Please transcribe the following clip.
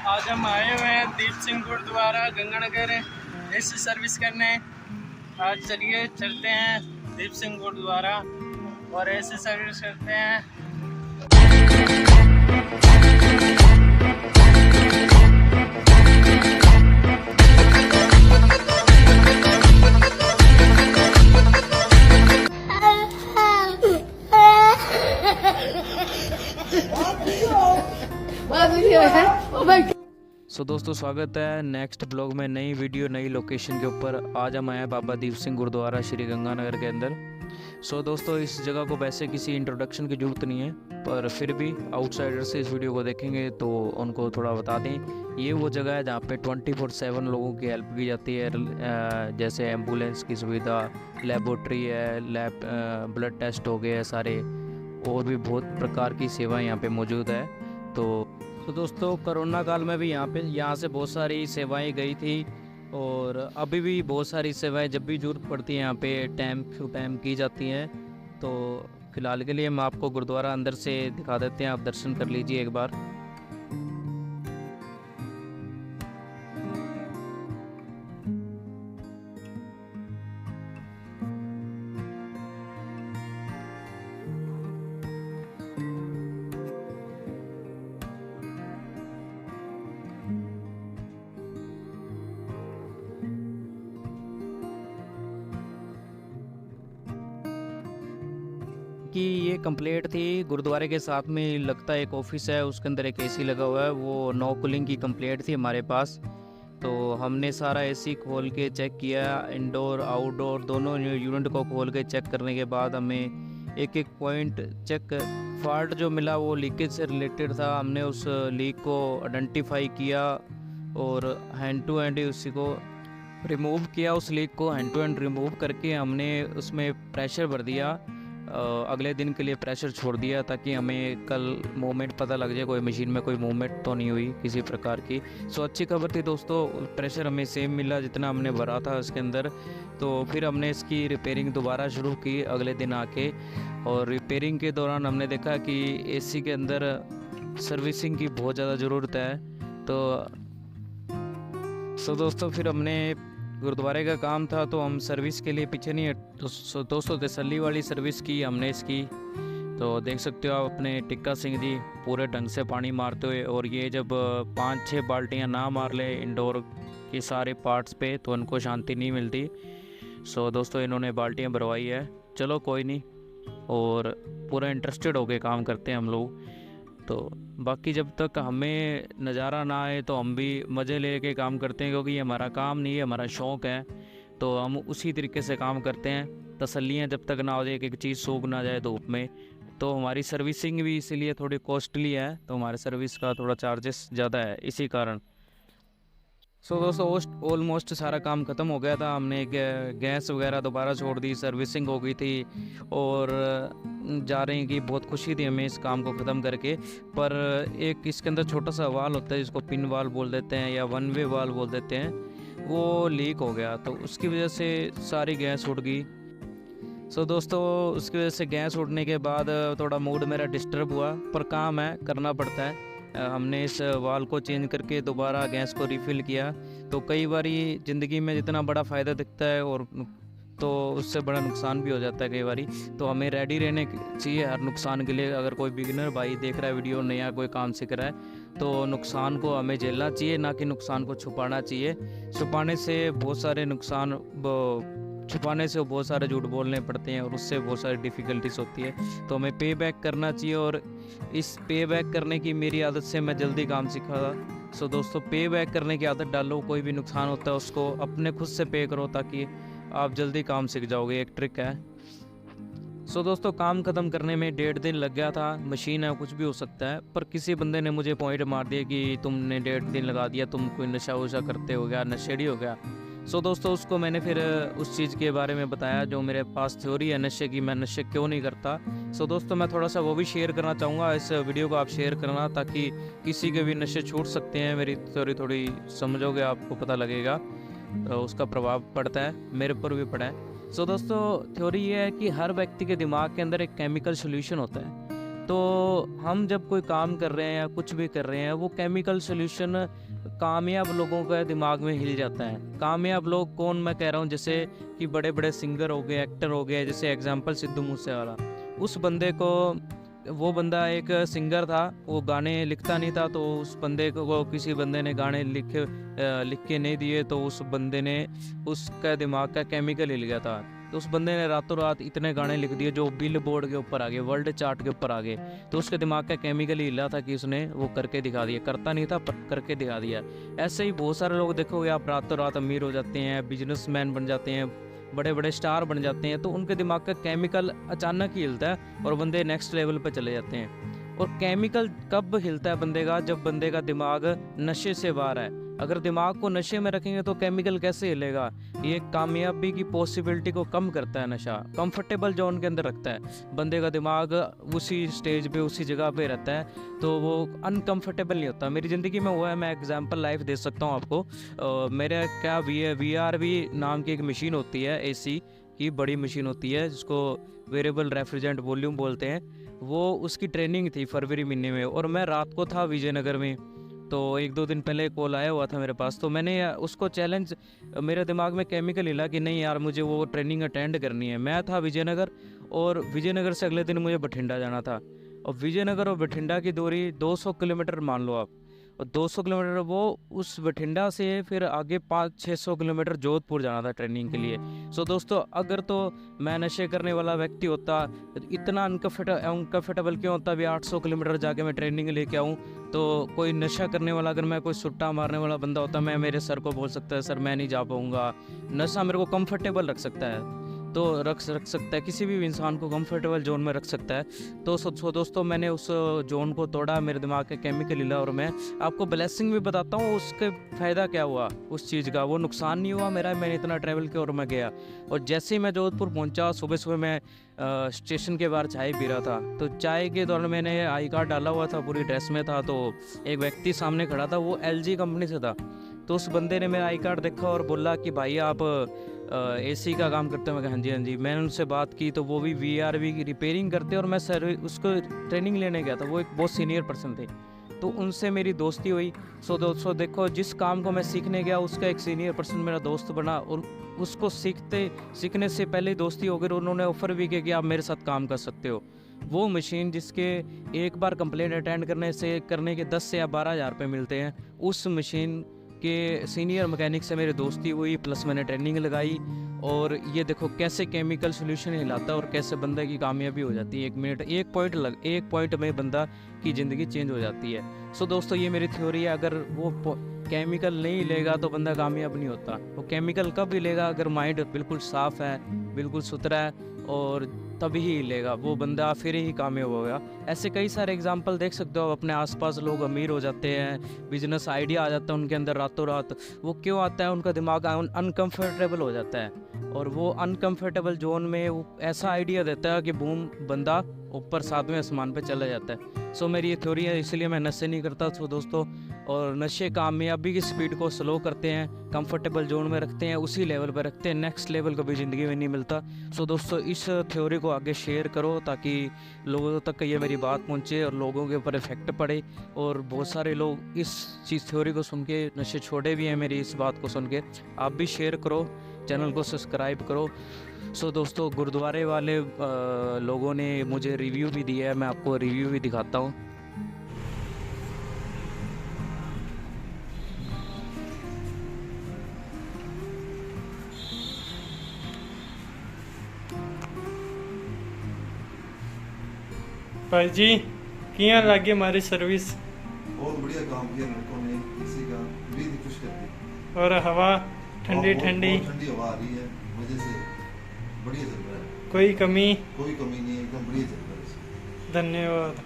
आज हम आए हुए हैं दीप सिंह गुरुद्वारा गंगानगर एसी सर्विस करने। आज चलिए चलते हैं दीप सिंह गुरुद्वारा और एसी सर्विस करते हैं। दोस्तों स्वागत है नेक्स्ट ब्लॉग में, नई वीडियो नई लोकेशन के ऊपर। आज हम आए हैं बाबा दीप सिंह गुरुद्वारा श्री गंगानगर के अंदर। दोस्तों इस जगह को वैसे किसी इंट्रोडक्शन की ज़रूरत नहीं है, पर फिर भी आउटसाइडर से इस वीडियो को देखेंगे तो उनको थोड़ा बता दें। ये वो जगह है जहाँ पे 24/7 लोगों की हेल्प की जाती है, जैसे एम्बुलेंस की सुविधा, लेबोरेटरी है, ब्लड टेस्ट हो गए सारे, और भी बहुत प्रकार की सेवाएं यहाँ पे मौजूद है। तो दोस्तों कोरोना काल में भी यहाँ से बहुत सारी सेवाएं गई थी, और अभी भी बहुत सारी सेवाएं जब भी ज़रूरत पड़ती है यहाँ पे टाइम टू टाइम की जाती हैं। तो फिलहाल के लिए हम आपको गुरुद्वारा अंदर से दिखा देते हैं, आप दर्शन कर लीजिए एक बार। कि ये कंप्लीट थी। गुरुद्वारे के साथ में लगता है एक ऑफिस है, उसके अंदर एक एसी लगा हुआ है, वो नो कूलिंग की कंप्लीट थी हमारे पास। तो हमने सारा एसी खोल के चेक किया, इंडोर आउटडोर दोनों यूनिट को खोल के चेक करने के बाद हमें एक एक पॉइंट चेक फॉल्ट जो मिला वो लीकेज से रिलेटेड था। हमने उस लीक को आइडेंटिफाई किया और हैंड टू हैंड उसी को रिमूव किया। उस लीक को हैंड टू हैंड रिमूव करके हमने उसमें प्रेशर भर दिया, अगले दिन के लिए प्रेशर छोड़ दिया, ताकि हमें कल मूवमेंट पता लग जाए, कोई मशीन में कोई मूवमेंट तो नहीं हुई किसी प्रकार की। अच्छी खबर थी दोस्तों, प्रेशर हमें सेम मिला जितना हमने भरा था उसके अंदर। तो फिर हमने इसकी रिपेयरिंग दोबारा शुरू की अगले दिन आके, और रिपेयरिंग के दौरान हमने देखा कि एसी के अंदर सर्विसिंग की बहुत ज़्यादा ज़रूरत है। तो दोस्तों फिर हमने गुरुद्वारे का काम था तो हम सर्विस के लिए पीछे नहीं तो दोस्तों तसल्ली वाली सर्विस की हमने इसकी। तो देख सकते हो आप अपने टिक्का सिंह जी पूरे ढंग से पानी मारते हुए, और ये जब 5-6 बाल्टियां ना मार ले इंडोर के सारे पार्ट्स पे तो उनको शांति नहीं मिलती। दोस्तों इन्होंने बाल्टियां भरवाई है, चलो कोई नहीं, और पूरा इंटरेस्टेड होके काम करते हैं हम लोग। तो बाकी जब तक हमें नज़ारा ना आए तो हम भी मज़े लेके काम करते हैं, क्योंकि ये हमारा काम नहीं है, हमारा शौक़ है। तो हम उसी तरीके से काम करते हैं। तसल्लियाँ जब तक ना हो जाए, एक चीज़ सूख ना जाए धूप में। तो हमारी सर्विसिंग भी इसीलिए थोड़ी कॉस्टली है, तो हमारे सर्विस का थोड़ा चार्जेस ज़्यादा है इसी कारण। दोस्तों ऑलमोस्ट सारा काम ख़त्म हो गया था। हमने गैस वगैरह दोबारा छोड़ दी, सर्विसिंग हो गई थी, और जा रहे हैं कि बहुत खुशी थी हमें इस काम को ख़त्म करके। पर एक इसके अंदर छोटा सा वाल होता है जिसको पिन वाल बोल देते हैं या वन वे वाल बोल देते हैं, वो लीक हो गया, तो उसकी वजह से सारी गैस उड़ गई। दोस्तों उसकी वजह से गैस उड़ने के बाद थोड़ा मूड मेरा डिस्टर्ब हुआ, पर काम है करना पड़ता है। हमने इस वाल को चेंज करके दोबारा गैस को रिफ़िल किया। तो कई बार ज़िंदगी में जितना बड़ा फ़ायदा दिखता है और तो उससे बड़ा नुकसान भी हो जाता है कई बार। तो हमें रेडी रहने चाहिए हर नुकसान के लिए। अगर कोई बिगिनर भाई देख रहा है वीडियो, नया कोई काम सीख रहा है, तो नुकसान को हमें झेलना चाहिए, ना कि नुकसान को छुपाना चाहिए। छुपाने से बहुत सारे बहुत सारे झूठ बोलने पड़ते हैं, और उससे बहुत सारी डिफ़िकल्टीज होती है। तो हमें पे बैक करना चाहिए, और इस पे बैक करने की मेरी आदत से मैं जल्दी काम सीखा था। दोस्तों पे बैक करने की आदत डालो, कोई भी नुकसान होता है उसको अपने खुद से पे करो, ताकि आप जल्दी काम सीख जाओगे, एक ट्रिक है। दोस्तों काम ख़त्म करने में 1.5 दिन लग गया था। मशीन है, कुछ भी हो सकता है, पर किसी बंदे ने मुझे पॉइंट मार दिया कि तुमने 1.5 दिन लगा दिया, तुम कोई नशा वशा करते हो गया, नशेड़ी हो गया। दोस्तों उसको मैंने फिर उस चीज़ के बारे में बताया जो मेरे पास थ्योरी है नशे की, मैं नशे क्यों नहीं करता। दोस्तों मैं थोड़ा सा वो भी शेयर करना चाहूँगा, इस वीडियो को आप शेयर करना, ताकि किसी के भी नशे छूट सकते हैं। मेरी थ्योरी थोड़ी समझोगे, आपको पता लगेगा, उसका प्रभाव पड़ता है, मेरे पर भी पड़ा है। दोस्तों थ्योरी ये है कि हर व्यक्ति के दिमाग के अंदर एक केमिकल सोल्यूशन होता है। तो हम जब कोई काम कर रहे हैं या कुछ भी कर रहे हैं, वो केमिकल सोल्यूशन कामयाब लोगों का दिमाग में हिल जाता है। कामयाब लोग कौन मैं कह रहा हूँ, जैसे कि बड़े बड़े सिंगर हो गए, एक्टर हो गए, जैसे एग्जांपल सिद्धू मूसेवाला। उस बंदे को, वो बंदा एक सिंगर था, वो गाने लिखता नहीं था, तो उस बंदे को किसी बंदे ने गाने लिख के नहीं दिए, तो उस बंदे ने, उसका दिमाग का केमिकल हिल गया था। तो उस बंदे ने रातों रात इतने गाने लिख दिए जो बिल बोर्ड के ऊपर आ गए, वर्ल्ड चार्ट के ऊपर आ गए। तो उसके दिमाग का केमिकल ही हिला था कि उसने वो करके दिखा दिया। करता नहीं था पर करके दिखा दिया। ऐसे ही बहुत सारे लोग देखोगे आप, रातों रात अमीर हो जाते हैं, बिजनेसमैन बन जाते हैं, बड़े बड़े स्टार बन जाते हैं। तो उनके दिमाग का केमिकल अचानक ही हिलता है और बंदे नेक्स्ट लेवल पर चले जाते हैं। और केमिकल कब हिलता है बंदे का? जब बंदे का दिमाग नशे से बाहर है। अगर दिमाग को नशे में रखेंगे तो केमिकल कैसे हिलेगा? ये कामयाबी की पॉसिबिलिटी को कम करता है नशा। कंफर्टेबल जोन के अंदर रखता है बंदे का दिमाग, उसी स्टेज पे उसी जगह पे रहता है, तो वो अनकंफर्टेबल नहीं होता। मेरी ज़िंदगी में हुआ है, मैं एग्जांपल लाइफ दे सकता हूँ आपको। मेरा क्या VRV नाम की एक मशीन होती है, AC की बड़ी मशीन होती है, जिसको वेरिएबल रेफ्रिजरेंट वॉल्यूम बोलते हैं। वो उसकी ट्रेनिंग थी फरवरी महीने में, और मैं रात को था विजयनगर में। तो 1-2 दिन पहले कॉल आया हुआ था मेरे पास, तो मैंने उसको चैलेंज, मेरे दिमाग में केमिकल हिला कि नहीं यार, मुझे वो ट्रेनिंग अटेंड करनी है। मैं था विजयनगर, और विजयनगर से अगले दिन मुझे बठिंडा जाना था। और विजयनगर और बठिंडा की दूरी 200 किलोमीटर मान लो आप। और 200 किलोमीटर वो, उस बठिंडा से फिर आगे 500-600 किलोमीटर जोधपुर जाना था ट्रेनिंग के लिए। सो दोस्तों, अगर तो मैं नशे करने वाला व्यक्ति होता, इतना अनकंफर्टेबल क्यों होता भी 800 किलोमीटर जाके मैं ट्रेनिंग लेके आऊँ। तो कोई नशा करने वाला, अगर मैं कोई सुट्टा मारने वाला बंदा होता, मैं मेरे सर को बोल सकता है सर मैं नहीं जा पाऊँगा। नशा मेरे को कंफर्टेबल रख सकता है, तो रख सकता है, किसी भी इंसान को कंफर्टेबल जोन में रख सकता है। तो दोस्तों, मैंने उस जोन को तोड़ा, मेरे दिमाग का केमिकल हिला, और मैं आपको ब्लेसिंग भी बताता हूँ उसके फ़ायदा क्या हुआ उस चीज़ का। वो नुकसान नहीं हुआ मेरा, मैंने इतना ट्रैवल किया और मैं गया। और जैसे ही मैं जोधपुर पहुँचा, सुबह सुबह मैं स्टेशन के बाहर चाय पी रहा था। तो चाय के दौरान मैंने आई कार्ड डाला हुआ था, पूरी ड्रेस में था, तो एक व्यक्ति सामने खड़ा था, वो LG कंपनी से था। तो उस बंदे ने मेरा आई कार्ड देखा और बोला कि भाई आप AC का काम करते हो? मैं कहा हाँ जी। मैंने उनसे बात की, तो वो भी VRV की रिपेयरिंग करते, और मैं सर्विस उसको ट्रेनिंग लेने गया था। वो एक बहुत सीनियर पर्सन थे, तो उनसे मेरी दोस्ती हुई। सो दोस्तों देखो, जिस काम को मैं सीखने गया, उसका एक सीनियर पर्सन मेरा दोस्त बना, और उसको सीखने से पहले दोस्ती हो गई। उन्होंने ऑफ़र भी किया कि आप मेरे साथ काम कर सकते हो। वो मशीन जिसके एक बार कंप्लेंट अटेंड करने के 10 से या 12 हज़ार रुपये मिलते हैं, उस मशीन के सीनियर मैकेनिक से मेरी दोस्ती हुई, प्लस मैंने ट्रेनिंग लगाई। और ये देखो कैसे केमिकल सोल्यूशन हिलाता है और कैसे बंदे की कामयाबी हो जाती है। एक पॉइंट में बंदा की ज़िंदगी चेंज हो जाती है। सो दोस्तों, ये मेरी थ्योरी है। अगर वो केमिकल नहीं लेगा तो बंदा कामयाब नहीं होता। वो केमिकल कब हिलेगा? अगर माइंड बिल्कुल साफ़ है, बिल्कुल सुथरा है, और तभी ही हिलेगा वो बंदा, फिर ही कामयाब होगा। ऐसे कई सारे एग्जांपल देख सकते हो अपने आसपास। लोग अमीर हो जाते हैं, बिजनेस आइडिया आ जाता है उनके अंदर रातों रात। वो क्यों आता है? उनका दिमाग अनकंफर्टेबल हो जाता है, और वो अनकंफर्टेबल जोन में वो ऐसा आइडिया देता है कि बूम, बंदा ऊपर 7वें आसमान पे चला जाता है। सो मेरी ये थ्योरी है, इसलिए मैं नशे नहीं करता। सो दोस्तों, और नशे कामयाबी की स्पीड को स्लो करते हैं, कंफर्टेबल जोन में रखते हैं, उसी लेवल पर रखते हैं। नेक्स्ट लेवल कभी ज़िंदगी में नहीं मिलता। सो दोस्तों, इस थ्योरी को आगे शेयर करो ताकि लोगों तक ये मेरी बात पहुंचे और लोगों के ऊपर इफेक्ट पड़े। और बहुत सारे लोग इस थ्योरी को सुन के नशे छोड़े भी हैं मेरी इस बात को सुन के। आप भी शेयर करो, चैनल को सब्सक्राइब करो। सो दोस्तों, गुरुद्वारे वाले लोगों ने मुझे रिव्यू भी दिया है, मैं आपको रिव्यू भी दिखाता हूँ। भाई जी, किया लगे हमारी सर्विस? बहुत बढ़िया काम किया लड़कों ने, किसी का दिल खुश कर दी। और हवा ठंडी ठंडी ठंडी हवा आ रही है, मजे से बढ़िया चल रहा है। कोई कमी नहीं, एकदम बढ़िया चल रहा है। धन्यवाद।